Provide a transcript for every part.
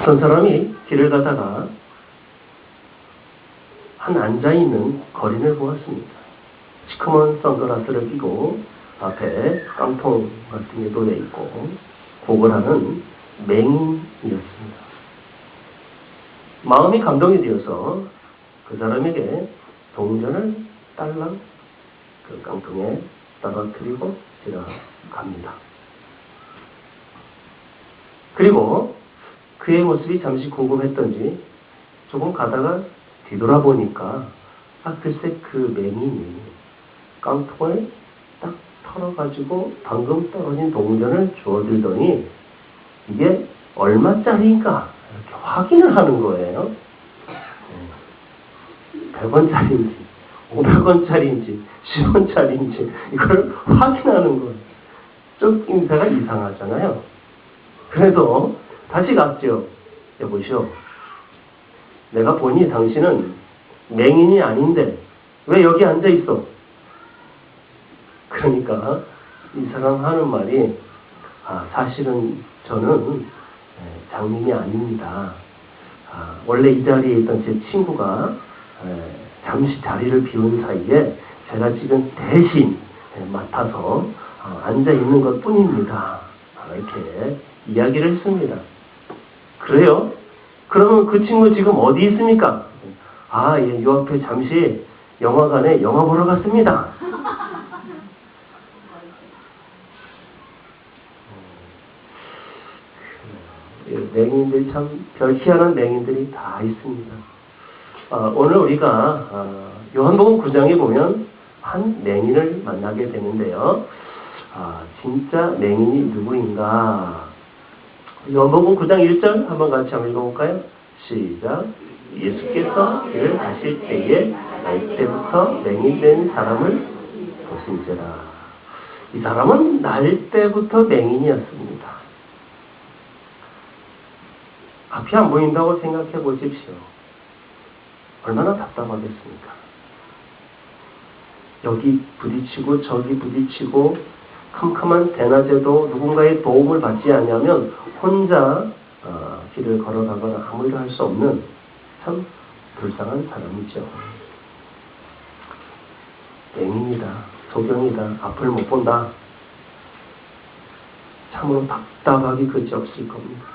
어떤 사람이 길을 가다가 한 앉아있는 거린을 보았습니다. 시커먼 선글라스를 끼고 앞에 깡통 같은 게 놓여있고 구걸하는 맹인이었습니다. 마음이 감동이 되어서 그 사람에게 동전을 딸랑 그 깡통에 떨어뜨리고 지나갑니다. 그리고 그의 모습이 잠시 궁금했던지 조금 가다가 뒤돌아보니까 글쎄 그 맹인이 깡통을 딱 털어가지고 방금 떨어진 동전을 주워들더니 이게 얼마짜리인가 이렇게 확인을 하는 거예요. 100원짜리인지 500원짜리인지 10원짜리인지 이걸 확인하는 거예요. 좀 인사가 이상하잖아요. 그래서 다시 갔죠. 여보시오, 내가 보니 당신은 맹인이 아닌데 왜 여기 앉아 있어? 그러니까 이 사람 하는 말이 사실은 저는 장님이 아닙니다. 원래 이 자리에 있던 제 친구가 잠시 자리를 비운 사이에 제가 지금 대신 맡아서 앉아 있는 것 뿐입니다. 이렇게 이야기를 했습니다. 그래요? 그러면 그 친구 지금 어디 있습니까? 예, 요 앞에 잠시 영화관에 영화 보러 갔습니다. 맹인들 참 별 희한한 맹인들이 다 있습니다. 오늘 우리가 요한복음 9장에 보면 한 맹인을 만나게 되는데요. 진짜 맹인이 누구인가? 요한복음 9장 1절 한번 같이 한번 읽어볼까요? 시작. 예수께서 길을 가실 때에 날 때부터 맹인된 사람을 보신지라. 이 사람은 날 때부터 맹인이었습니다. 앞이 안 보인다고 생각해 보십시오. 얼마나 답답하겠습니까? 여기 부딪히고 저기 부딪히고 캄캄한 대낮에도 누군가의 도움을 받지 않으면 혼자 길을 걸어가거나 아무 일을 할 수 없는 참 불쌍한 사람이죠. 맹인이다, 소경이다, 앞을 못 본다. 참으로 답답하기 그지없을 겁니다.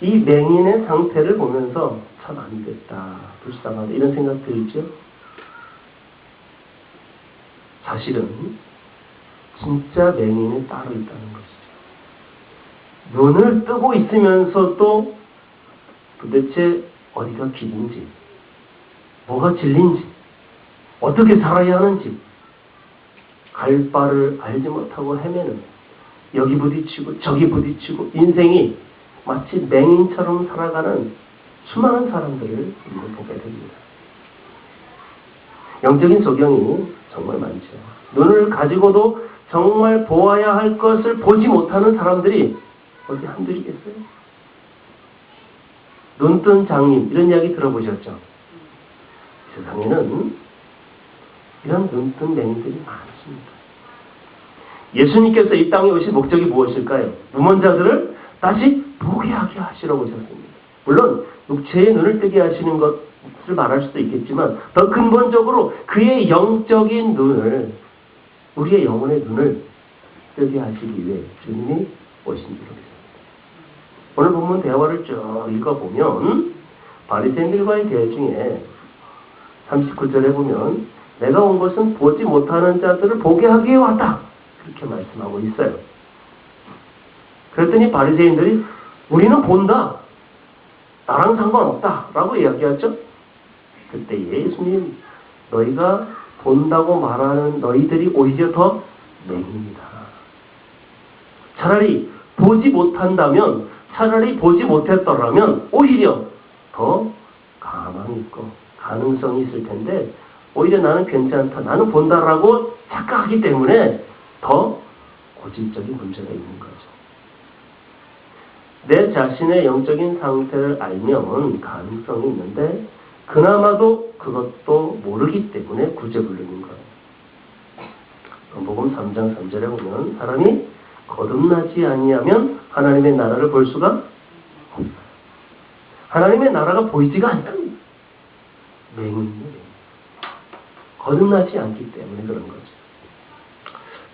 이 맹인의 상태를 보면서 참 안 됐다, 불쌍하다 이런 생각 들죠? 사실은 진짜 맹인이 따로 있다는 것이죠. 눈을 뜨고 있으면서도 도대체 어디가 길인지, 뭐가 진리인지, 어떻게 살아야 하는지 갈 바를 알지 못하고 헤매는, 여기 부딪히고 저기 부딪히고 인생이 마치 맹인처럼 살아가는 수많은 사람들을 우리가 보게 됩니다. 영적인 소경이 정말 많죠. 눈을 가지고도 정말 보아야 할 것을 보지 못하는 사람들이 어디 한둘이겠어요? 눈뜬 장님 이런 이야기 들어보셨죠? 세상에는 이런 눈뜬 맹인들이 많습니다. 예수님께서 이 땅에 오신 목적이 무엇일까요? 무먼자들을 다시 보게 하게 하시러 오셨습니다. 물론 육체의 눈을 뜨게 하시는 것을 말할 수도 있겠지만 더 근본적으로 그의 영적인 눈을, 우리의 영혼의 눈을 뜨게 하시기 위해 주님이 오신 줄 믿습니다. 오늘 본문 대화를 쭉 읽어보면 바리새인들과의 대화 중에 39절에 보면 내가 온 것은 보지 못하는 자들을 보게 하기 위해 왔다. 그렇게 말씀하고 있어요. 그랬더니 바리새인들이 우리는 본다, 나랑 상관없다 라고 이야기하죠. 그때 예수님, 너희가 본다고 말하는 너희들이 오히려 더 맹인이다. 차라리 보지 못한다면, 차라리 보지 못했더라면 오히려 더 가망이 있고 가능성이 있을 텐데 오히려 나는 괜찮다, 나는 본다라고 착각하기 때문에 더 고질적인 문제가 있는 거죠. 내 자신의 영적인 상태를 알면 가능성이 있는데 그나마도 그것도 모르기 때문에 구제 부르는 거예요. 복음 3장 3절에 보면 사람이 거듭나지 아니하면 하나님의 나라를 볼 수가 없어요. 하나님의 나라가 보이지가 않습니다. 맹인이에요. 거듭나지 않기 때문에 그런 거죠.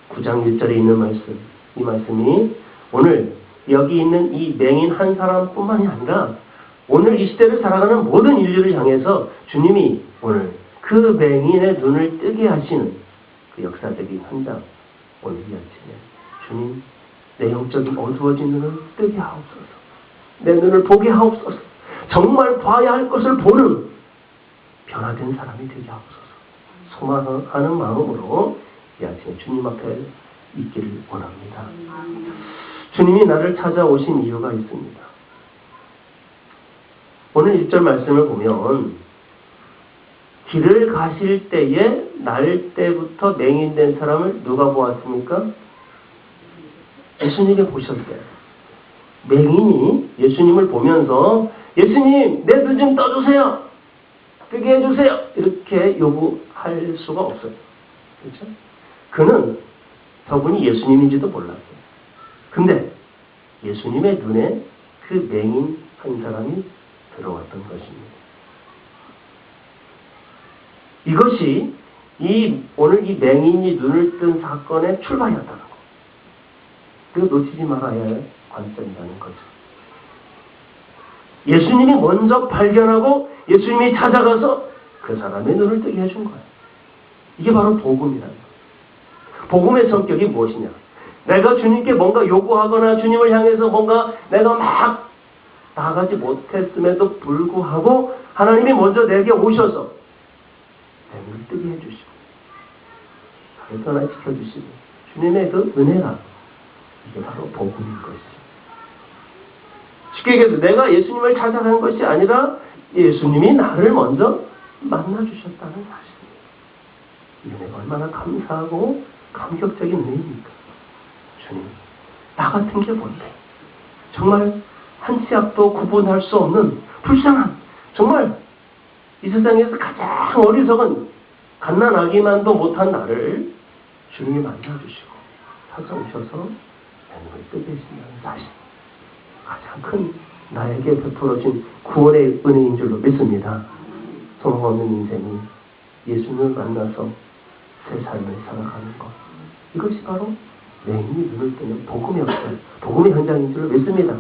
9장 1절에 있는 말씀, 이 말씀이 오늘 여기 있는 이 맹인 한 사람뿐만이 아니라 오늘 이 시대를 살아가는 모든 인류를 향해서 주님이 오늘 그 맹인의 눈을 뜨게 하시는 그 역사적인 현장, 오늘 이 아침에 주님, 내 영적인 어두워진 눈을 뜨게 하옵소서. 내 눈을 보게 하옵소서. 정말 봐야 할 것을 보는 변화된 사람이 되게 하옵소서. 소망하는 마음으로 이 아침에 주님 앞에 있기를 원합니다. 주님이 나를 찾아오신 이유가 있습니다. 오늘 1절 말씀을 보면 길을 가실 때에 날 때부터 맹인된 사람을 누가 보았습니까? 예수님이 보셨대요. 맹인이 예수님을 보면서 예수님, 내 눈 좀 떠주세요. 뜨게 해주세요. 이렇게 요구할 수가 없어요. 그렇죠? 그는 저분이 예수님인지도 몰랐어요. 근데 예수님의 눈에 그 맹인 한 사람이 들어왔던 것입니다. 이것이 오늘 이 맹인이 눈을 뜬 사건의 출발이었다는 거. 그거 놓치지 말아야 할 관점이라는 거죠. 예수님이 먼저 발견하고 예수님이 찾아가서 그 사람의 눈을 뜨게 해준 거예요. 이게 바로 복음이라는 거예요. 복음의 성격이 무엇이냐? 내가 주님께 뭔가 요구하거나 주님을 향해서 뭔가 내가 막 나아가지 못했음에도 불구하고 하나님이 먼저 내게 오셔서 내 눈을 뜨게 해주시고 나를 변화시켜주시고 주님의 그 은혜가 이게 바로 복음인 것이죠. 쉽게 얘기해서 내가 예수님을 찾아간 것이 아니라 예수님이 나를 먼저 만나주셨다는 사실입니다. 이 은혜가 얼마나 감사하고 감격적인 은혜입니까? 주님, 나 같은 게 뭔데? 정말 한 치 앞도 구분할 수 없는 불쌍한, 정말 이 세상에서 가장 어리석은 갓난아기만도 못한 나를 주님이 만나주시고 찾아오셔서 내 눈을 뜨게 해주신다는 사실, 가장 큰 나에게 베풀어진 구원의 은혜인 줄로 믿습니다. 소망 없는 인생이 예수님을 만나서 새 삶을 살아가는 것, 이것이 바로 맹인이 눈을 뜨는 복음의 역사, 복음의 현장인 줄로 믿습니다.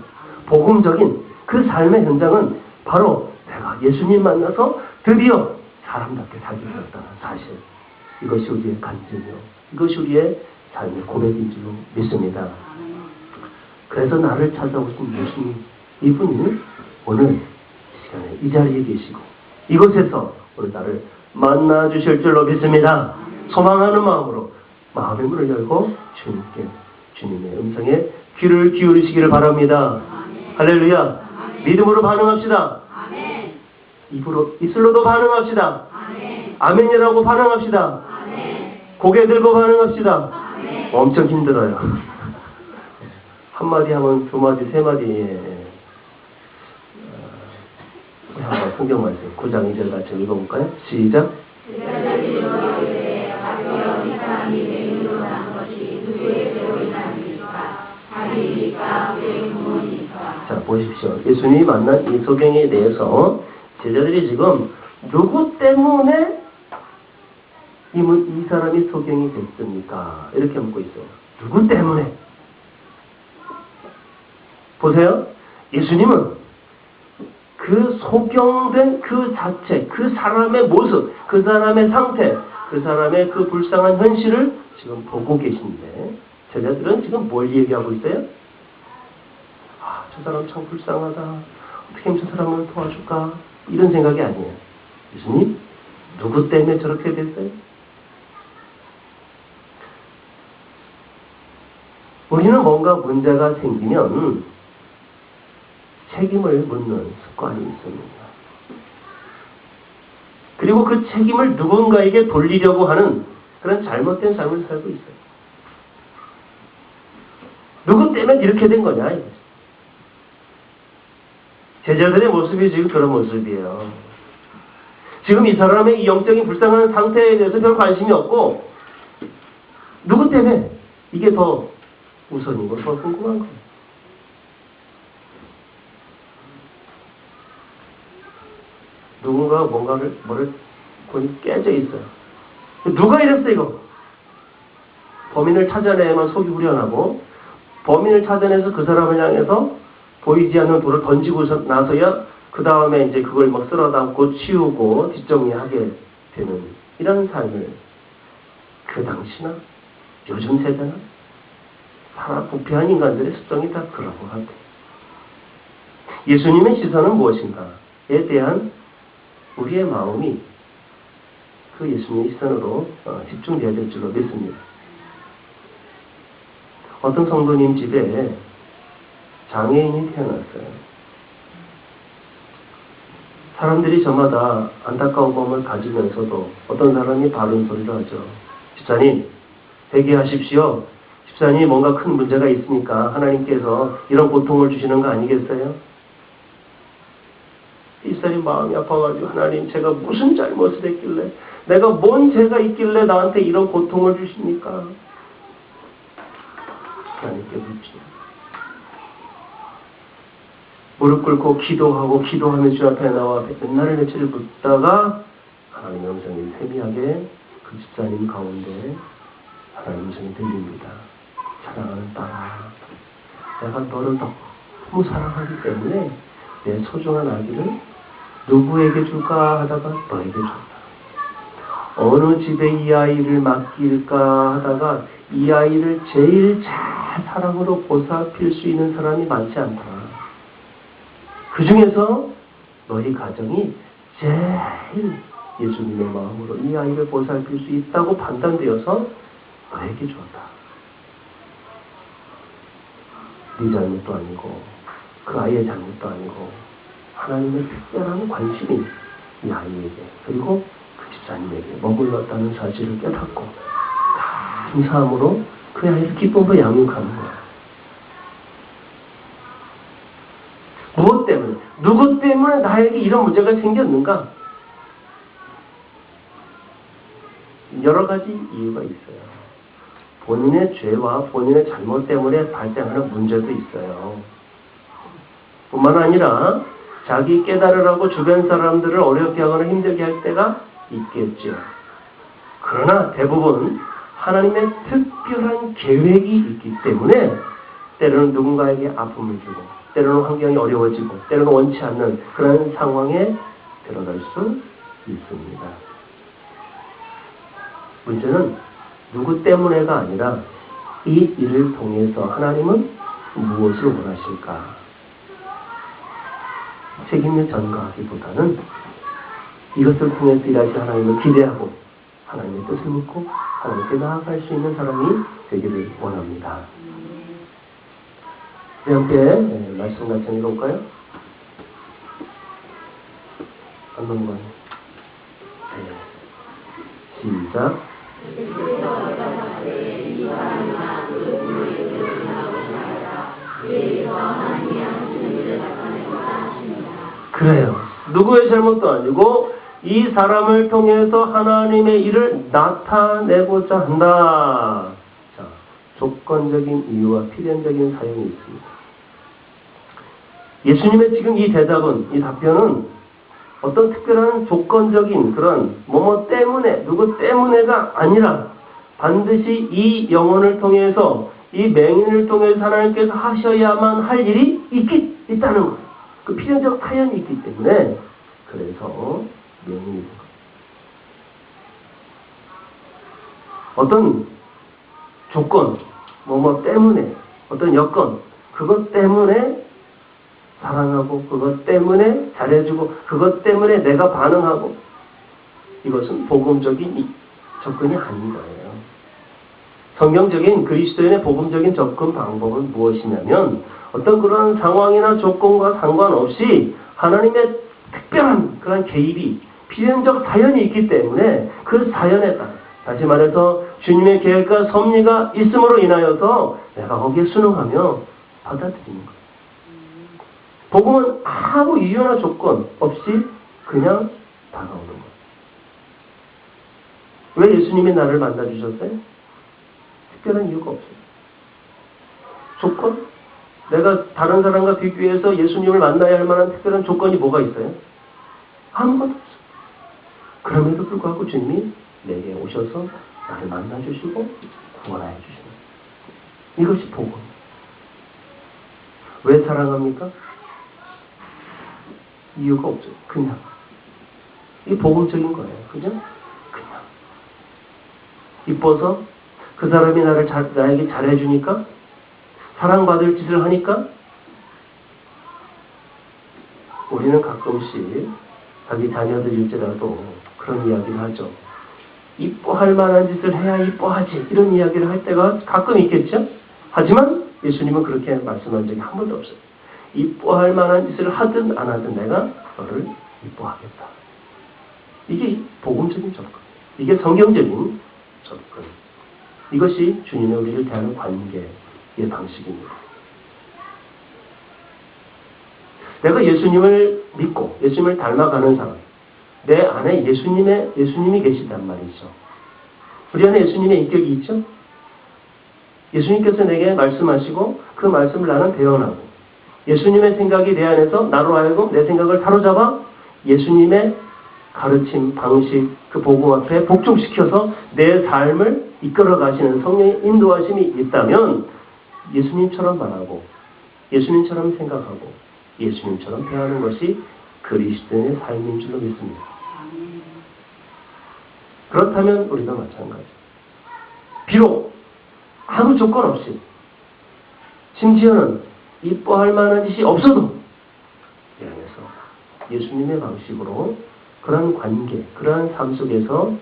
복음적인 그 삶의 현장은 바로 내가 예수님 만나서 드디어 사람답게 살게 되었다는 사실, 이것이 우리의 간증이요, 이것이 우리의 삶의 고백인 줄로 믿습니다. 그래서 나를 찾아오신 예수님, 이분이 오늘 이 시간에 이 자리에 계시고 이곳에서 오늘 나를 만나주실 줄로 믿습니다. 소망하는 마음으로 마음의 문을 열고 주님께, 주님의 음성에 귀를 기울이시기를 바랍니다. 할렐루야. 믿음으로 반응합시다. 입술로도 반응합시다. 아멘이라고 반응합시다. 고개 들고 반응합시다. 엄청 힘들어요. 한마디 하면 두 마디, 세 마디. 한번 성경 말씀 9장 2절 같이 읽어볼까요? 시작. 자, 보십시오. 예수님이 만난 이 소경에 대해서 제자들이 지금 누구 때문에 이 사람이 소경이 됐습니까? 이렇게 묻고 있어요. 누구 때문에? 보세요. 예수님은 그 소경된 그 자체, 그 사람의 모습, 그 사람의 상태, 그 사람의 그 불쌍한 현실을 지금 보고 계신데 제자들은 지금 뭘 얘기하고 있어요? 아, 저 사람 참 불쌍하다. 어떻게 하면 저 사람을 도와줄까? 이런 생각이 아니에요. 예수님, 누구 때문에 저렇게 됐어요? 우리는 뭔가 문제가 생기면 책임을 묻는 습관이 있습니다. 그리고 그 책임을 누군가에게 돌리려고 하는 그런 잘못된 삶을 살고 있어요. 누구 때문에 이렇게 된 거냐? 제자들의 모습이 지금 그런 모습이에요. 지금 이 사람의 이 영적인 불쌍한 상태에 대해서 별 관심이 없고 누구 때문에 이게 더 우선이고 더 궁금한 거예요. 누군가가 뭐를 권이 깨져 있어요. 누가 이랬어 이거? 범인을 찾아내야만 속이 후련하고 범인을 찾아내서 그 사람을 향해서 보이지 않는 돌을 던지고 나서야 그 다음에 이제 그걸 막 쓸어 담고 치우고 뒷정리하게 되는 이런 삶을 그 당시나 요즘 세대나 살아 부패한 인간들의 습성이 다 그런 것 같아요. 예수님의 시선은 무엇인가에 대한 우리의 마음이 그 예수님의 시선으로 집중되어야 될 줄로 믿습니다. 어떤 성도님 집에 장애인이 태어났어요. 사람들이 저마다 안타까운 마음을 가지면서도 어떤 사람이 바른 소리를 하죠. 집사님, 회개하십시오. 집사님 뭔가 큰 문제가 있으니까 하나님께서 이런 고통을 주시는 거 아니겠어요? 집사님 마음이 아파가지고 하나님 제가 무슨 잘못을 했길래 내가 뭔 죄가 있길래 나한테 이런 고통을 주십니까? 하나님께 묻죠. 무릎 꿇고 기도하며 주 앞에 나와 맨날 며칠 묻다가 하나님의 음성이 세미하게 그 집사님 가운데 하나님의 음성이 들립니다. 사랑하는 딸아, 내가 너를 너무 사랑하기 때문에 내 소중한 아기를 누구에게 줄까 하다가 너에게 줬다. 어느 집에 이 아이를 맡길까 하다가 이 아이를 제일 잘 사랑으로 보살필 수 있는 사람이 많지 않다. 그 중에서 너희 가정이 제일 예수님의 마음으로 이 아이를 보살필 수 있다고 판단되어서 너에게 줬다. 네 잘못도 아니고 그 아이의 잘못도 아니고 하나님의 특별한 관심이 이 아이에게 그리고 그 집사님에게 머물렀다는 사실을 깨닫고 감사함으로 그 아이를 기쁨으로 양육하는 거야. 무엇 때문에? 누구 때문에 나에게 이런 문제가 생겼는가? 여러 가지 이유가 있어요. 본인의 죄와 본인의 잘못 때문에 발생하는 문제도 있어요. 뿐만 아니라 자기 깨달으라고 주변 사람들을 어렵게 하거나 힘들게 할 때가 있겠죠. 그러나 대부분 하나님의 특별한 계획이 있기 때문에 때로는 누군가에게 아픔을 주고 때로는 환경이 어려워지고 때로는 원치 않는 그런 상황에 들어갈 수 있습니다. 문제는 누구 때문에가 아니라 이 일을 통해서 하나님은 무엇을 원하실까? 책임을 전가하기보다는 이것을 통해서 일하실 하나님을 기대하고 하나님의 뜻을 묻고 하나님께 나아갈 수 있는 사람이 되기를 원합니다. 우리 함께 말씀 같이 읽어볼까요? 한 번만. 시작. 그래요. 누구의 잘못도 아니고 이 사람을 통해서 하나님의 일을 나타내고자 한다. 자, 조건적인 이유와 필연적인 사용이 있습니다. 예수님의 지금 이 대답은, 이 답변은 어떤 특별한 조건적인 그런 뭐뭐 때문에, 누구 때문에가 아니라 반드시 이 영혼을 통해서, 이 맹인을 통해서 하나님께서 하셔야만 할 일이 있다는 거예요. 그 필연적 사연이 있기 때문에 그래서 맹인이 된 거예요. 어떤 조건, 뭐뭐 때문에, 어떤 여건, 그것 때문에 사랑하고 그것 때문에 잘해주고 그것 때문에 내가 반응하고 이것은 복음적인 접근이 아닌 거예요. 성경적인 그리스도인의 복음적인 접근 방법은 무엇이냐면 어떤 그런 상황이나 조건과 상관없이 하나님의 특별한 그런 개입이 필연적 사연이 있기 때문에 그 사연에 따라 다시 말해서 주님의 계획과 섭리가 있음으로 인하여서 내가 거기에 순응하며 받아들이는 거예요. 복음은 아무 이유나 조건 없이 그냥 다가오는 거예요. 왜 예수님이 나를 만나주셨어요? 특별한 이유가 없어요. 조건? 내가 다른 사람과 비교해서 예수님을 만나야 할 만한 특별한 조건이 뭐가 있어요? 아무것도 없어요. 그럼에도 불구하고 주님이 내게 오셔서 나를 만나주시고 구원하여 주시는 이것이 복음. 왜 사랑합니까? 이유가 없죠. 그냥. 이 복음적인 거예요. 그죠? 그냥. 이뻐서 그 사람이 나에게 잘해주니까 사랑받을 짓을 하니까 우리는 가끔씩 자기 자녀들일지라도 그런 이야기를 하죠. 이뻐할 만한 짓을 해야 이뻐하지. 이런 이야기를 할 때가 가끔 있겠죠? 하지만 예수님은 그렇게 말씀한 적이 한 번도 없어요. 이뻐할 만한 짓을 하든 안 하든 내가 너를 이뻐하겠다. 이게 복음적인 접근. 이게 성경적인 접근. 이것이 주님의 우리를 대하는 관계의 방식입니다. 내가 예수님을 믿고 예수님을 닮아가는 사람, 내 안에 예수님이 계시단 말이죠. 우리 안에 예수님의 인격이 있죠? 예수님께서 내게 말씀하시고 그 말씀을 나는 대언하고 예수님의 생각이 내 안에서 나로 하여금 내 생각을 사로잡아 예수님의 가르침, 방식, 그 복음 앞에 복종시켜서 내 삶을 이끌어 가시는 성령의 인도하심이 있다면 예수님처럼 말하고 예수님처럼 생각하고 예수님처럼 대하는 것이 그리스도인의 삶인 줄로 믿습니다. 그렇다면 우리도 마찬가지. 비록 아무 조건 없이 심지어는 이뻐할 만한 짓이 없어도 이 안에서 예수님의 방식으로 그러한 관계, 그러한 삶 속에서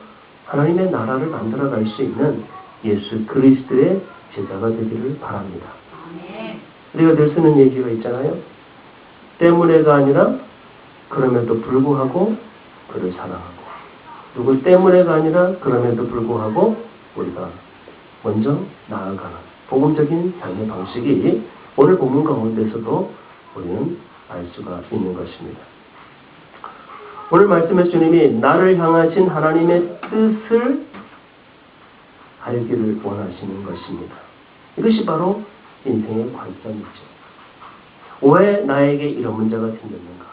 하나님의 나라를 만들어갈 수 있는 예수 그리스도의 제자가 되기를 바랍니다. 우리가 늘 쓰는 얘기가 있잖아요. 때문에가 아니라 그럼에도 불구하고 그를 사랑하고 누구 때문에가 아니라 그럼에도 불구하고 우리가 먼저 나아가는 복음적인 삶의 방식이 오늘 본문 가운데서도 우리는 알 수가 있는 것입니다. 오늘 말씀에 주님이 나를 향하신 하나님의 뜻을 알기를 원하시는 것입니다. 이것이 바로 인생의 관점이죠. 왜 나에게 이런 문제가 생겼는가?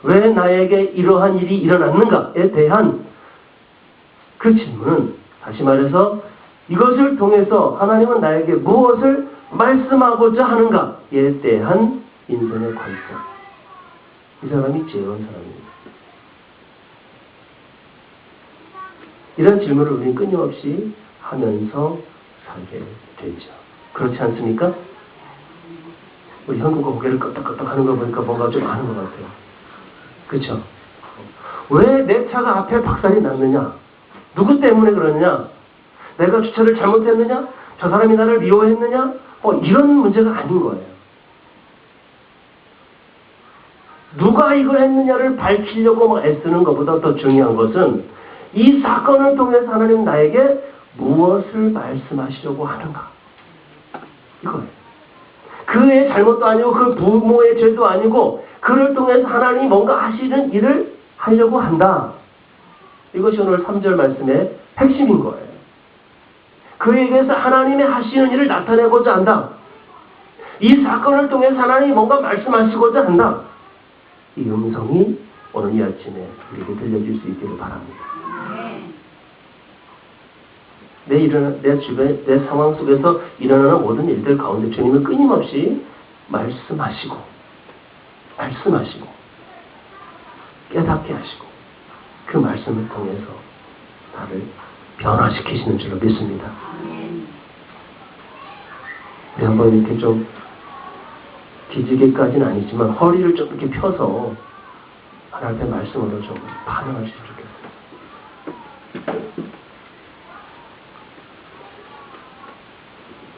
왜 나에게 이러한 일이 일어났는가에 대한 그 질문은 다시 말해서 이것을 통해서 하나님은 나에게 무엇을 말씀하고자 하는가에 대한 인생의 관점. 이 사람이 지혜로운 사람입니다. 이런 질문을 우리는 끊임없이 하면서 살게 되죠. 그렇지 않습니까? 우리 형구가 고개를 끄덕끄덕 하는 거 보니까 뭔가 좀 아는 것 같아요. 그렇죠? 왜 내 차가 앞에 박살이 났느냐? 누구 때문에 그러느냐? 내가 주차를 잘못했느냐? 저 사람이 나를 미워했느냐? 이런 문제가 아닌 거예요. 누가 이걸 했느냐를 밝히려고 애쓰는 것보다 더 중요한 것은 이 사건을 통해서 하나님 나에게 무엇을 말씀하시려고 하는가? 이거예요. 그의 잘못도 아니고 그 부모의 죄도 아니고 그를 통해서 하나님이 뭔가 하시는 일을 하려고 한다. 이것이 오늘 3절 말씀의 핵심인 거예요. 그에게서 하나님의 하시는 일을 나타내고자 한다. 이 사건을 통해서 하나님이 뭔가 말씀하시고자 한다. 이 음성이 오늘 이 아침에 우리에게 들려질 수 있기를 바랍니다. 내 주변, 내 상황 속에서 일어나는 모든 일들 가운데 주님은 끊임없이 말씀하시고 깨닫게 하시고 그 말씀을 통해서 나를 변화시키시는 줄로 믿습니다. 우리 한번 이렇게 좀 기지개까지는 아니지만 허리를 좀 이렇게 펴서 하나님의 말씀으로 좀 반응하시면 좋겠어요.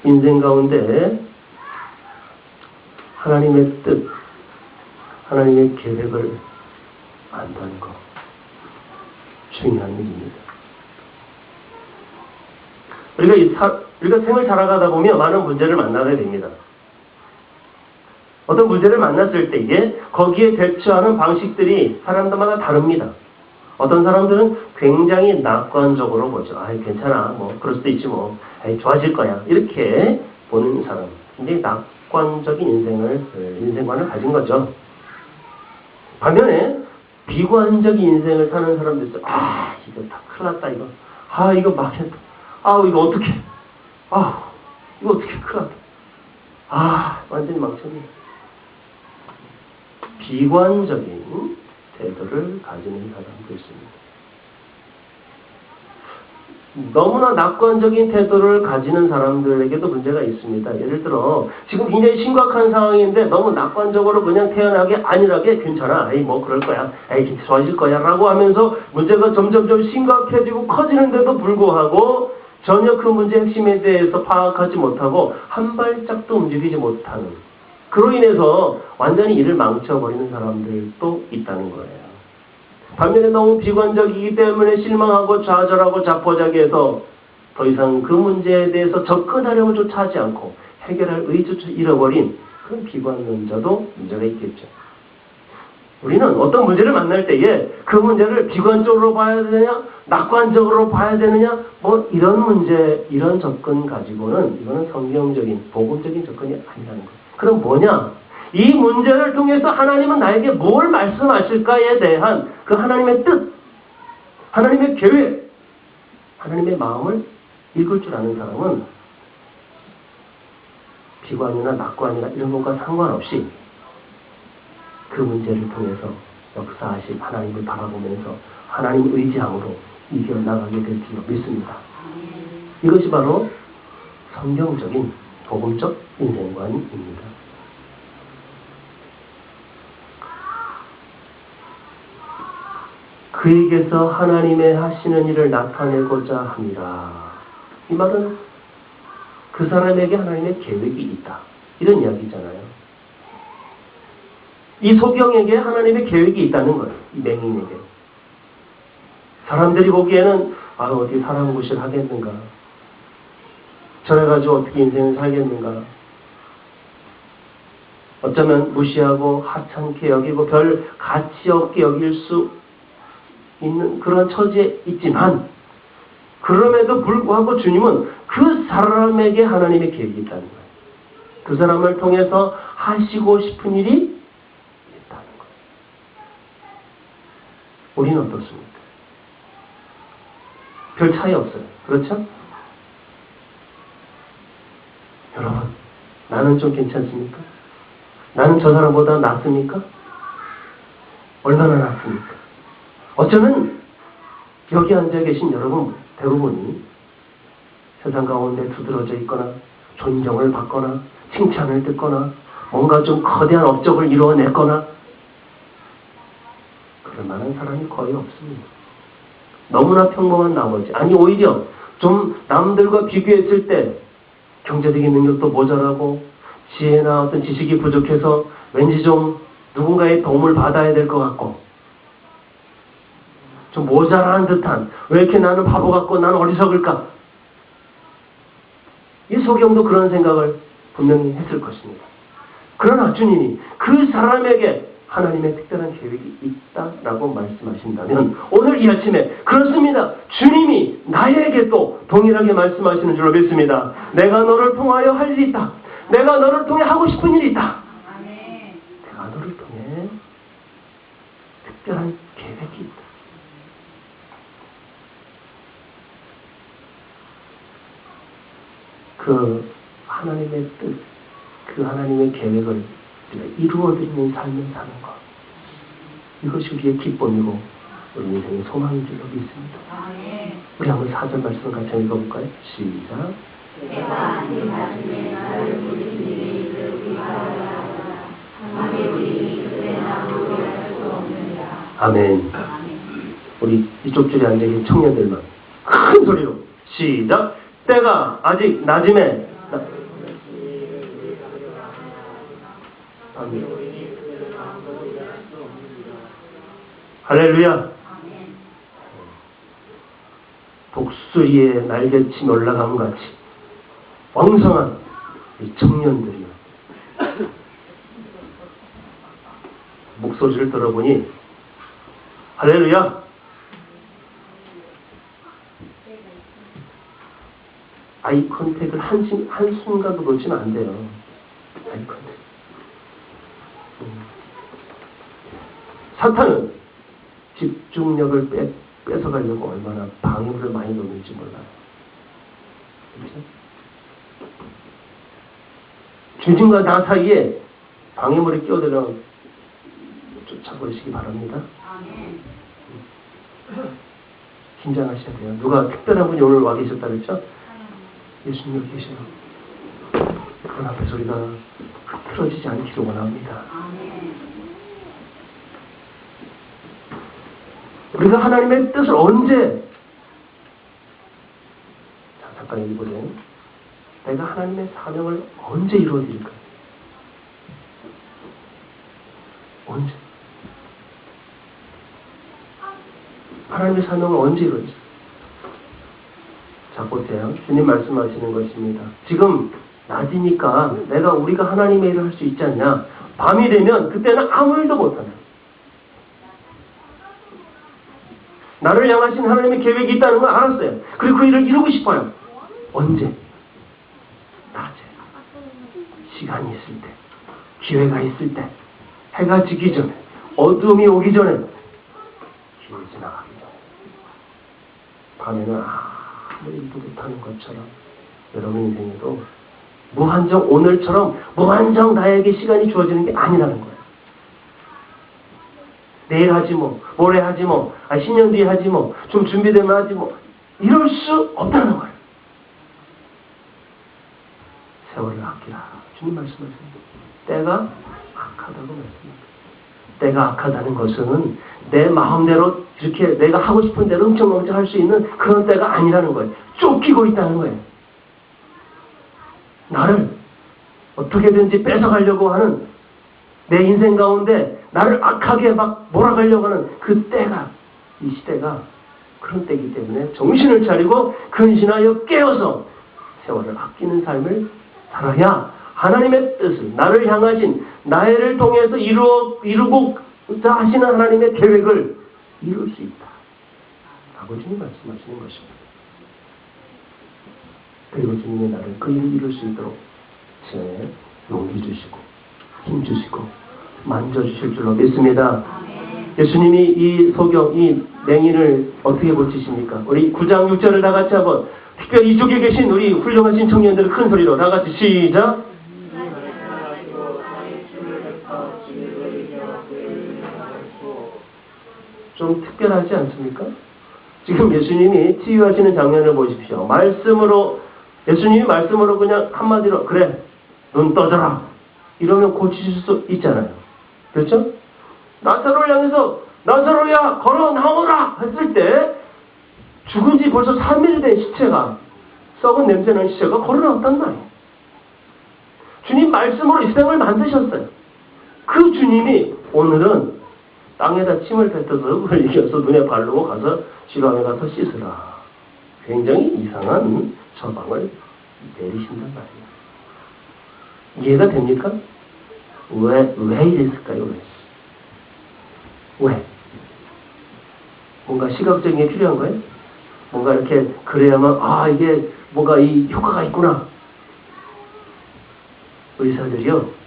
인생 가운데 하나님의 뜻, 하나님의 계획을 안다는 것 중요한 일입니다. 우리가 생을 살아가다 보면 많은 문제를 만나게 됩니다. 어떤 문제를 만났을 때에 거기에 대처하는 방식들이 사람들마다 다릅니다. 어떤 사람들은 굉장히 낙관적으로 보죠. 괜찮아. 그럴 수도 있지 뭐. 좋아질 거야. 이렇게 보는 사람, 굉장히 낙관적인 인생관을 가진 거죠. 반면에 비관적인 인생을 사는 사람도 있어요. 아, 이거 다 큰일 났다, 이거. 아, 이거 막혔다. 아, 이거 어떡해. 아, 이거 어떡해, 큰일 났다. 아, 완전히 망쳤네. 비관적인 태도를 가지는 사람도 있습니다. 너무나 낙관적인 태도를 가지는 사람들에게도 문제가 있습니다. 예를 들어 지금 굉장히 심각한 상황인데 너무 낙관적으로 그냥 태연하게 안일하게 괜찮아. 에이 뭐 그럴 거야. 에이 좋아질 거야 라고 하면서 문제가 점점점 심각해지고 커지는데도 불구하고 전혀 그 문제의 핵심에 대해서 파악하지 못하고 한 발짝도 움직이지 못하는, 그로 인해서 완전히 일을 망쳐버리는 사람들도 있다는 거예요. 반면에 너무 비관적이기 때문에 실망하고 좌절하고 자포자기해서 더 이상 그 문제에 대해서 접근하려고 조차 하지 않고 해결할 의지조차 잃어버린 그런 비관론자도 문제가 있겠죠. 우리는 어떤 문제를 만날 때에 그 문제를 비관적으로 봐야 되느냐 낙관적으로 봐야 되느냐 뭐 이런 문제, 이런 접근 가지고는 이거는 성경적인 복음적인 접근이 아니라는 거예요. 그럼 뭐냐? 이 문제를 통해서 하나님은 나에게 뭘 말씀하실까에 대한 그 하나님의 뜻, 하나님의 계획, 하나님의 마음을 읽을 줄 아는 사람은 비관이나 낙관이나 이런 것과 상관없이 그 문제를 통해서 역사하실 하나님을 바라보면서 하나님 의지함으로 이겨나가게 될 줄로 믿습니다. 이것이 바로 성경적인 복음적 인생관입니다. 그에게서 하나님의 하시는 일을 나타내고자 합니다. 이 말은 그 사람에게 하나님의 계획이 있다, 이런 이야기잖아요. 이 소경에게 하나님의 계획이 있다는 거예요. 이 맹인에게. 사람들이 보기에는 어디 사람 구실 하겠는가, 저래가지고 어떻게 인생을 살겠는가, 어쩌면 무시하고 하찮게 여기고 별 가치 없게 여길 수 있는 그런 처지에 있지만, 그럼에도 불구하고 주님은 그 사람에게 하나님의 계획이 있다는 거예요. 그 사람을 통해서 하시고 싶은 일이 있다는 거예요. 우리는 어떻습니까? 별 차이 없어요. 그렇죠? 여러분, 나는 좀 괜찮습니까? 나는 저 사람보다 낫습니까? 얼마나 낫습니까? 어쩌면 여기 앉아 계신 여러분 대부분이 세상 가운데 두드러져 있거나 존경을 받거나 칭찬을 듣거나 뭔가 좀 거대한 업적을 이루어냈거나 그럴 만한 사람이 거의 없습니다. 너무나 평범한 나머지, 아니 오히려 좀 남들과 비교했을 때 경제적인 능력도 모자라고 지혜나 어떤 지식이 부족해서 왠지 좀 누군가의 도움을 받아야 될 것 같고 좀 모자란 듯한, 왜 이렇게 나는 바보 같고 나는 어리석을까? 이 소경도 그런 생각을 분명히 했을 것입니다. 그러나 주님이 그 사람에게 하나님의 특별한 계획이 있다라고 말씀하신다면 오늘 이 아침에 그렇습니다. 주님이 나에게도 동일하게 말씀하시는 줄로 믿습니다. 내가 너를 통하여 할 일이 있다. 내가 너를 통해 하고 싶은 일이 있다. 내가 너를 통해 특별한 계획이 있다. 그 하나님의 뜻, 그 하나님의 계획을 이루어드리는 삶을 사는 것, 이것이 우리의 기쁨이고 우리 인생의 소망인 줄로 믿습니다. 우리 한번 4절 말씀을 같이 읽어볼까요? 시작. 내가 네 말씀에 나를 부르신 일이 이르기 바라라. 하나님의 우리 그대나 우리할 수 없느니라. 아멘. 우리 이쪽 줄에 앉아계신 청년들만 큰 소리로 시작. 때가 아직 낮음에 아멘. 할렐루야. 독수리의 날개침이 올라간 것 같이 왕성한 이 청년들이요. 목소리를 들어보니 할렐루야. 아이 컨택을 한순간도 놓치면 안 돼요. 아이 컨택. 사탄은 집중력을 뺏어가려고 얼마나 방해물을 많이 놓는지 몰라요. 그렇죠? 주님과 나 사이에 방해물이 끼어들어 쫓아버리시기 바랍니다. 긴장하셔야 돼요. 누가 특별한 분이 오늘 와 계셨다 그랬죠? 예수님 여기 계세요. 그분 앞에서 우리가 흐트러지지 않기를 원합니다. 우리가 하나님의 뜻을 언제, 자, 잠깐 여기 보세요. 내가 하나님의 사명을 언제 이루어드릴까? 언제? 하나님의 사명을 언제 이루어드릴까? 자, 보세요. 주님 말씀하시는 것입니다. 지금 낮이니까 우리가 하나님의 일을 할 수 있지 않냐? 밤이 되면 그때는 아무 일도 못하네. 나를 향하신 하나님의 계획이 있다는 걸 알았어요. 그리고 그 일을 이루고 싶어요. 언제? 낮에. 시간이 있을 때. 기회가 있을 때. 해가 지기 전에. 어둠이 오기 전에. 기회 지나가기 전에. 밤에는 아무 일도 못하는 것처럼 여러분 인생에도 무한정 오늘처럼 무한정 나에게 시간이 주어지는 게 아니라는 거예요. 내일 하지 뭐, 모레 하지 뭐, 10년 뒤에 하지 뭐, 좀 준비되면 하지 뭐, 이럴 수 없다는 거예요. 세월을 아끼라. 주님 말씀하십니다. 때가 악하다고 말씀합니다. 때가 악하다는 것은 내 마음대로 이렇게 내가 하고 싶은 대로 흥청망청 할 수 있는 그런 때가 아니라는 거예요. 쫓기고 있다는 거예요. 나를 어떻게든지 뺏어가려고 하는 내 인생 가운데 나를 악하게 막 몰아가려고 하는 그 때가, 이 시대가 그런 때이기 때문에 정신을 차리고 근신하여 깨어서 세월을 아끼는 삶을 살아야 하나님의 뜻을, 나를 향하신 나를 통해서 이루고자 하시는 하나님의 계획을 이룰 수 있다. 라고 주님 말씀하시는 것입니다. 그리고 주님의 나를 그 일을 이룰 수 있도록 제 용기 주시고 힘 주시고 만져주실 줄로 믿습니다. 예수님이 이 소경, 이 맹인을 어떻게 고치십니까? 우리 9장 6절을 다 같이 한번, 특별히 이쪽에 계신 우리 훌륭하신 청년들을 큰 소리로 다 같이 시작! 좀 특별하지 않습니까? 지금 예수님이 치유하시는 장면을 보십시오. 예수님이 말씀으로 그냥 한마디로 그래 눈 떠져라 이러면 고치실 수 있잖아요. 그렇죠? 나사로를 향해서 나사로야 걸어 나오라 했을 때 죽은 지 벌써 3일 된 시체가, 썩은 냄새나는 시체가 걸어 나왔단 말이에요. 주님 말씀으로 이 세상을 만드셨어요. 그 주님이 오늘은 땅에다 침을 뱉어서 흘리겨서 눈에 바르고 가서 시로암에 가서 씻으라. 굉장히 이상한 처방을 내리신단 말이에요. 이해가 됩니까? 왜 이랬을까요? 왜? 뭔가 시각적인 게 필요한 거예요? 뭔가 이렇게 그래야만 이게 뭔가 이 효과가 있구나. 의사들이요.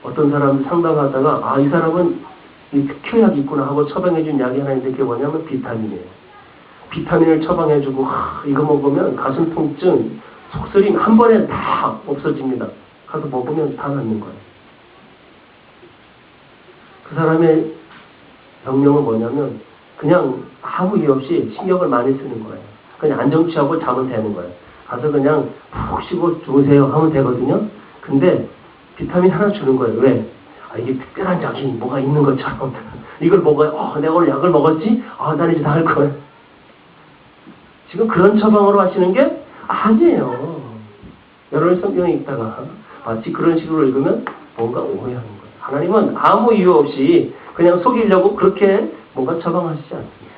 어떤 사람 상담하다가 이 사람은 이 특효약이 있구나 하고 처방해준 약이 하나 있는데 그게 뭐냐면 비타민이에요. 비타민을 처방해주고 이거 먹으면 가슴 통증, 속쓰림 한 번에 다 없어집니다. 가서 먹으면 다 낫는 거예요. 그 사람의 병명은 뭐냐면 그냥 아무 이유 없이 신경을 많이 쓰는 거예요. 그냥 안정 취하고 자면 되는 거예요. 가서 그냥 푹 쉬고 주무세요 하면 되거든요. 근데 비타민 하나 주는 거예요. 왜? 이게 특별한 약이 뭐가 있는 것처럼 이걸 먹어요. 내가 오늘 약을 먹었지? 난 이제 나을 거예요. 지금 그런 처방으로 하시는 게 아니에요. 여러분 성경에 있다가 마치 그런 식으로 읽으면 뭔가 오해하는 거예요. 하나님은 아무 이유 없이 그냥 속이려고 그렇게 뭔가 처방하시지 않습니다.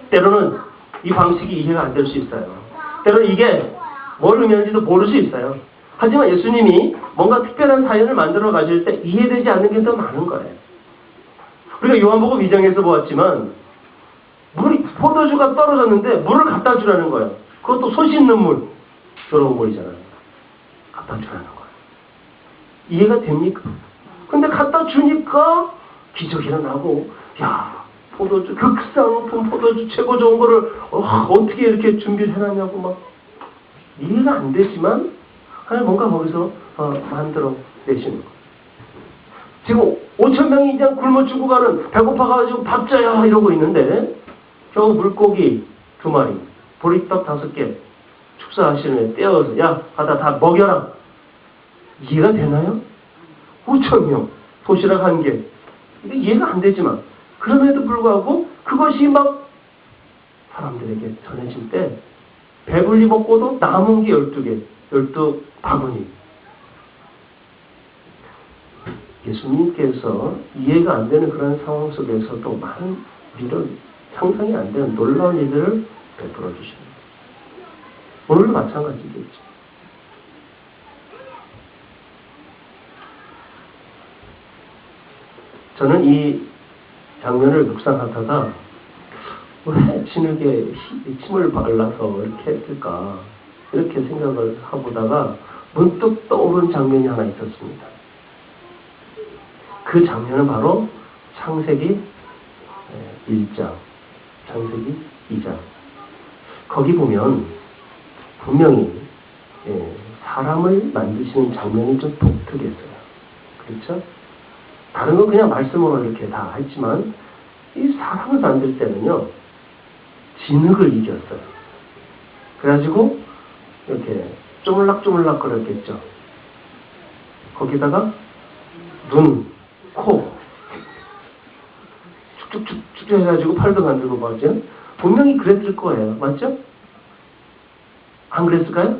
때로는 이 방식이 이해가 안 될 수 있어요. 때로는 이게 뭘 의미하는지도 모를 수 있어요. 하지만 예수님이 뭔가 특별한 사연을 만들어 가실 때 이해되지 않는 게 더 많은 거예요. 우리가 요한복음 2장에서 보았지만 포도주가 떨어졌는데 물을 갖다 주라는 거예요. 그것도 소 씻는 물, 더러운 물이잖아요. 갖다 주라는 거예요. 이해가 됩니까? 근데 갖다 주니까 기적이 일어나고, 야, 포도주, 극상 높은 포도주 최고 좋은 거를 어떻게 이렇게 준비를 해놨냐고 막 이해가 안 되지만 하나님 뭔가 거기서 만들어 내시는 거예요. 지금 5,000명이 그냥 굶어 죽어가는, 배고파가지고 밥 줘야 이러고 있는데 겨우 물고기 2마리, 보리떡 5개 축사하시는 떼어서 야 가다 다 먹여라. 이해가 되나요? 5,000명 도시락 1개. 이게 이해가 안 되지만 그럼에도 불구하고 그것이 막 사람들에게 전해질 때 배불리 먹고도 남은 게 12개, 12바구니. 예수님께서 이해가 안 되는 그런 상황 속에서도 많은 이런 상상이 안 되는 놀라운 일들을 베풀어 주십니다. 오늘도 마찬가지겠죠. 저는 이 장면을 묵상하다가 왜 진흙에 침을 발라서 이렇게 했을까 이렇게 생각을 해보다가 문득 떠오른 장면이 하나 있었습니다. 그 장면은 바로 창세기 1장, 창세기 2장. 거기 보면 분명히 사람을 만드시는 장면이 좀 독특했어요. 그렇죠? 다른 건 그냥 말씀으로 이렇게 다 했지만 이 사람을 만들 때는요 진흙을 이겼어요. 그래가지고 이렇게 쪼물락쪼물락 거렸겠죠. 거기다가 눈, 코 쭉쭉쭉 해가지고 팔도 만들고 맞죠? 분명히 그랬을 거예요. 맞죠? 안 그랬을까요?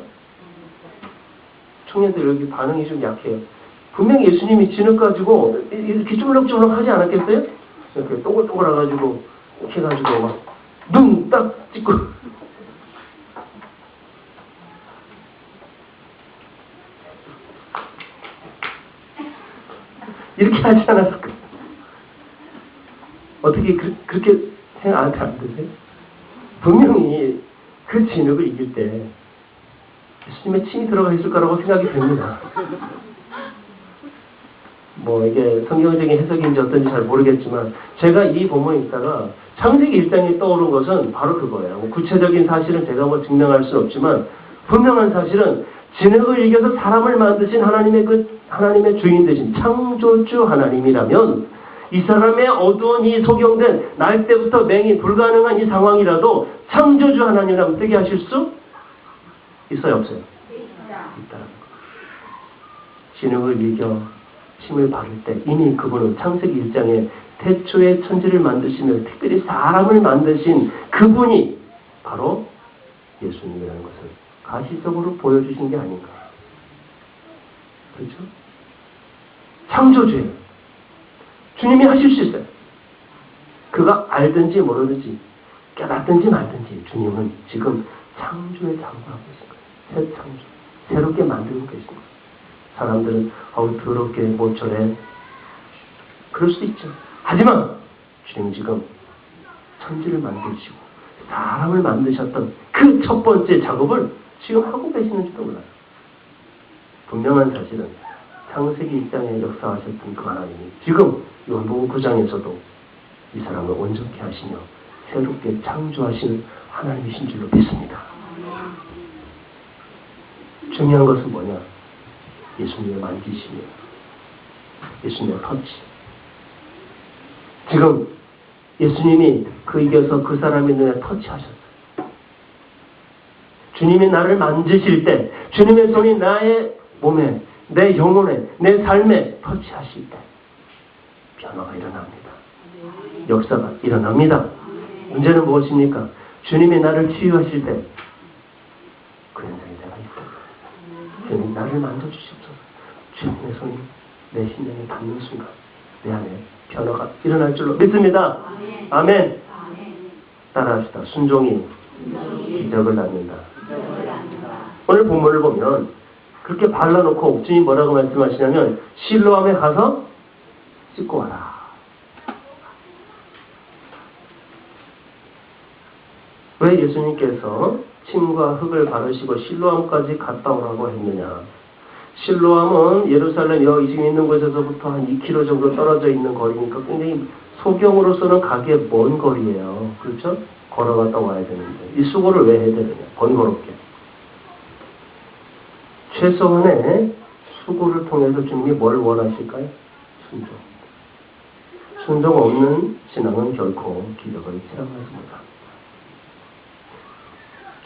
청년들 여기 반응이 좀 약해요. 분명히 예수님이 진흙 가지고 이렇게 쪼물락쪼물락 하지 않았겠어요? 이렇게 동글동글해가지고 이렇게 해가지고 막 눈 딱 찍고 이렇게 하지 않았을까? 어떻게 그렇게 생각 안 드세요? 분명히 그 진흙을 이길 때 예수님의 침이 들어가 있을 거라고 생각이 됩니다. 뭐 이게 성경적인 해석인지 어떤지 잘 모르겠지만 제가 이 본문에 있다가 창세기 1장에 떠오른 것은 바로 그거예요. 구체적인 사실은 제가 뭐 증명할 수는 없지만 분명한 사실은 진흙을 이겨서 사람을 만드신 하나님의 주인 되신 창조주 하나님이라면 이 사람의 어두운 이 소경된 날 때부터 맹인 불가능한 이 상황이라도 창조주 하나님이라면 되게 하실 수 있어요, 없어요? 있다는 거. 진흙을 이겨 힘을 바를 때 이미 그분은 창세기 1장에 태초에 천지를 만드시며 특별히 사람을 만드신 그분이 바로 예수님이라는 것을 가시적으로 보여주신 게 아닌가. 그렇죠? 창조주예요. 주님이 하실 수 있어요. 그가 알든지 모르든지 깨닫든지 말든지 주님은 지금 창조에 장구하고 계신 거예요. 새 창조. 새롭게 만들고 계신 거예요. 사람들은 더럽게 모처래 그럴 수도 있죠. 하지만 주님 지금 천지를 만드시고 사람을 만드셨던 그 첫 번째 작업을 지금 하고 계시는지도 몰라요. 분명한 사실은 창세기 1장에 역사하셨던 그 하나님이 지금 요한복음 9장에서도 이 사람을 온전케 하시며 새롭게 창조하시는 하나님이신 줄로 믿습니다. 중요한 것은 뭐냐? 예수님의 만지심이에요. 예수님의 터치. 지금 예수님이 이겨서 그 사람의 눈에 터치하셨어요. 주님이 나를 만지실 때 주님의 손이 나의 몸에, 내 영혼에, 내 삶에 터치하실 때 변화가 일어납니다. 역사가 일어납니다. 문제는 무엇입니까? 주님이 나를 치유하실 때 그 현장에 내가 있다. 주님 나를 만져주십시오. 주님의 손이 내 심장에 닿는 순간 내 안에 변화가 일어날 줄로 믿습니다. 아멘. 따라합시다. 순종이 기적을 낳는다. 오늘 본문을 보면 그렇게 발라놓고 주님이 뭐라고 말씀하시냐면 실로암에 가서 씻고 와라. 왜 예수님께서 침과 흙을 바르시고 실로암까지 갔다 오라고 했느냐? 실로암은 예루살렘 여기 지금 있는 곳에서부터 한 2km 정도 떨어져 있는 거리니까 굉장히 소경으로서는 가기에 먼 거리예요. 그렇죠? 걸어갔다 와야 되는데 이 수고를 왜 해야 되느냐? 번거롭게. 최소한의 수고를 통해서 주님이 뭘 원하실까요? 순종. 순종 없는 신앙은 결코 기적을 체험하지 못합니다.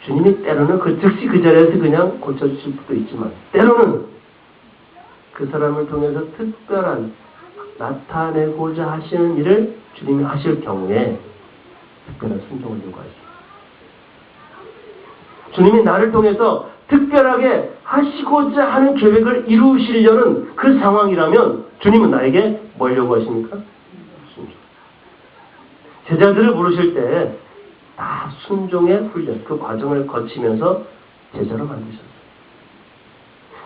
주님이 때로는 그 즉시 그 자리에서 그냥 고쳐주실 수도 있지만 때로는 그 사람을 통해서 특별한 나타내고자 하시는 일을 주님이 하실 경우에 특별한 순종을 요구하십니다. 주님이 나를 통해서 특별하게 하시고자 하는 계획을 이루시려는 그 상황이라면 주님은 나에게 뭘 요구하십니까? 순종. 제자들을 부르실 때 다 순종의 훈련, 그 과정을 거치면서 제자로 만드셨어요.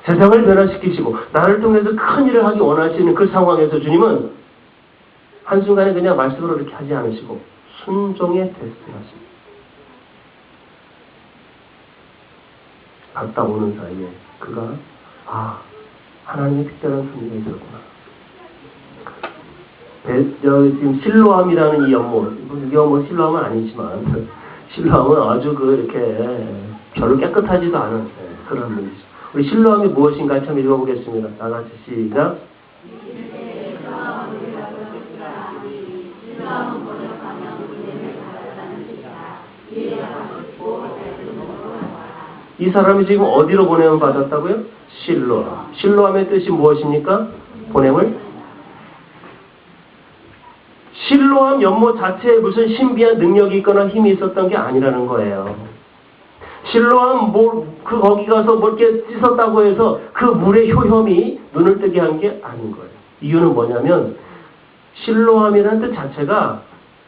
세상을 변화시키시고 나를 통해서 큰 일을 하기 원하시는 그 상황에서 주님은 한순간에 그냥 말씀으로 이렇게 하지 않으시고 순종의 테스트를 하십니다. 갔다 오는 사이에 그가 하나님의 특별한 섭리가 있었구나. 지금 실로암이라는 이 연못, 이게 실로암은 아니지만 실로암은 아주 이렇게 별로 깨끗하지도 않은 그런 물이죠. 우리 실로암이 무엇인가 참 읽어보겠습니다. 다 같이 시작. 이 사람이 지금 어디로 보냄을 받았다고요? 실로암. 실로암의 뜻이 무엇입니까? 보냄을. 실로암 연못 자체에 무슨 신비한 능력이 있거나 힘이 있었던 게 아니라는 거예요. 실로암 거기 가서 이렇게 씻었다고 해서 그 물의 효험이 눈을 뜨게 한 게 아닌 거예요. 이유는 뭐냐면 실로암이라는 뜻 자체가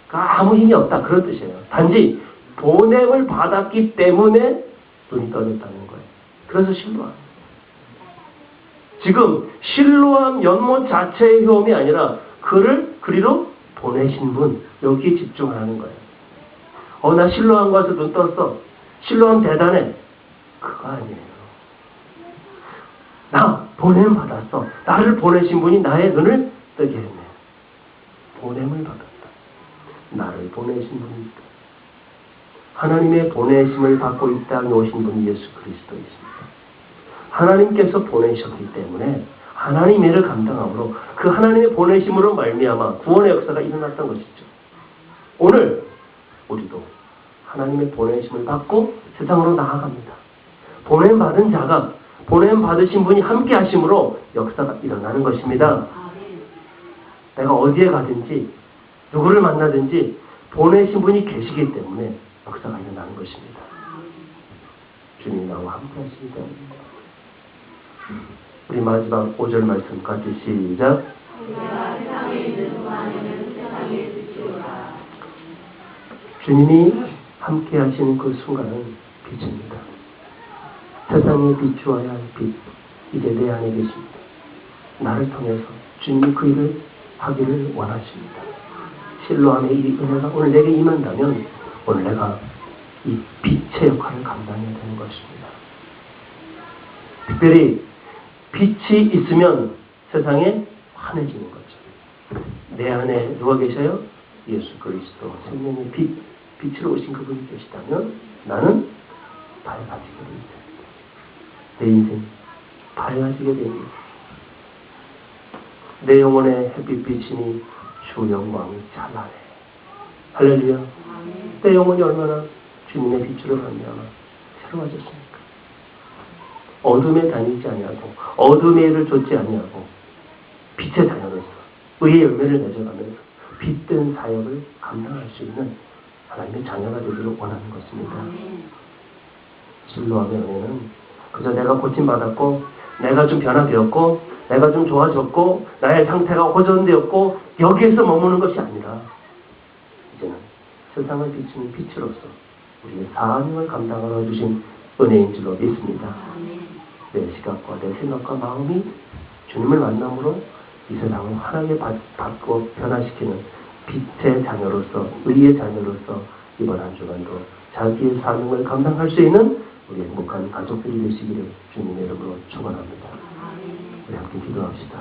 아무 힘이 없다 그런 뜻이에요. 단지 보냄을 받았기 때문에 눈이 떠졌다는 거예요. 그래서 실로암. 지금 실로암 연못 자체의 효험이 아니라 그를 그리로 보내신 분, 여기에 집중하는 거예요. 나 실로암 가서 눈 떴어. 실로암 대단해. 그거 아니에요. 나 보냄 받았어. 나를 보내신 분이 나의 눈을 뜨게 했네. 보냄을 받았다. 나를 보내신 분이니까. 하나님의 보내심을 받고 이 땅에 오신 분이 예수 그리스도이십니다. 하나님께서 보내셨기 때문에 하나님의 일을 감당함으로 그 하나님의 보내심으로 말미암아 구원의 역사가 일어났던 것이죠. 오늘 우리도 하나님의 보내심을 받고 세상으로 나아갑니다. 보냄받은 자가 보냄받으신 분이 함께 하심으로 역사가 일어나는 것입니다. 내가 어디에 가든지 누구를 만나든지 보내신 분이 계시기 때문에 역사가 일어나는 것입니다. 주님이 나와 함께 하시기 때문입니다. 우리 마지막 5절 말씀 같이 시작. 주님이 함께 하시는 그 순간은 빛입니다. 세상에 비추어야 할 빛, 이제 내 안에 계십니다. 나를 통해서 주님이 그 일을 하기를 원하십니다. 실로암의 이 은혜가 오늘 내게 임한다면 오늘 내가 이 빛의 역할을 감당해야 되는 것입니다. 특별히 빛이 있으면 세상에 환해지는 거죠. 내 안에 누가 계셔요? 예수 그리스도 생명의 빛으로 오신 그분이 계시다면 나는 밝아지게 됩니다. 내 인생 밝아지게 됩니다. 내 영혼의 햇빛빛이니 주 영광이 찬란해. 할렐루야. 내 영혼이 얼마나 주님의 빛으로 말미암아 새로워졌습니까? 어둠에 다니지 아니하고 어둠의 일을 좇지 아니하고 빛의 자녀로서 의의 열매를 맺어가면서 빛된 사역을 감당할 수 있는 하나님의 자녀가 되기를 원하는 것입니다. 실로암의 은혜는 그저 내가 고침받았고 내가 좀 변화되었고 내가 좀 좋아졌고 나의 상태가 호전되었고 여기에서 머무는 것이 아니라 이제는 세상을 비추는 빛으로서 우리의 사명을 감당하여 주신 은혜인 줄로 믿습니다. 내 시각과 내 생각과 마음이 주님을 만남으로 이 세상을 환하게 바꾸어 변화시키는 빛의 자녀로서 의의 자녀로서 이번 한 주간도 자기의 사명을 감당할 수 있는 우리 행복한 가족들이 되시기를 주님의 이름으로 축원합니다. 우리 함께 기도합시다.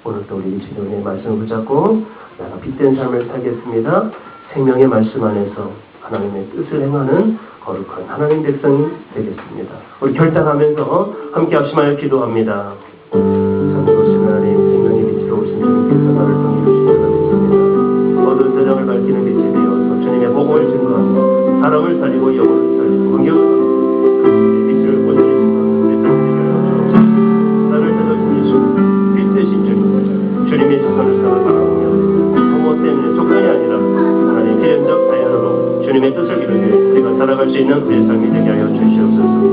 오늘도 우리 주님의 말씀을 붙잡고 내가 빛된 삶을 살겠습니다. 생명의 말씀 안에서 하나님의 뜻을 행하는 거룩한 하나님 백성이 되겠습니다. 우리 결단하면서 함께 합심하여 기도합니다. 전도신 하나님, 생명의 빛으로 오신 주님께서 나를 통해 주시리라 믿습니다. 어두운 세상을 밝히는 빛이 되어서 주님의 복음을 증거하고 사람을 살리고 영혼을 살리고 환경을 살리고 빛을 보여주시는 우리 삶을 되게 나를 찾아주신 예수, 빛 되신 주님, 주님의 시선을 sam을 바라보며 부모 때문에 조건이 아니라 하나님 개연적 자연으로 주님의 뜻을 이루기 위해 우리가 살아갈 수 있는 우리의 삶이 되게 하여 주시옵소서.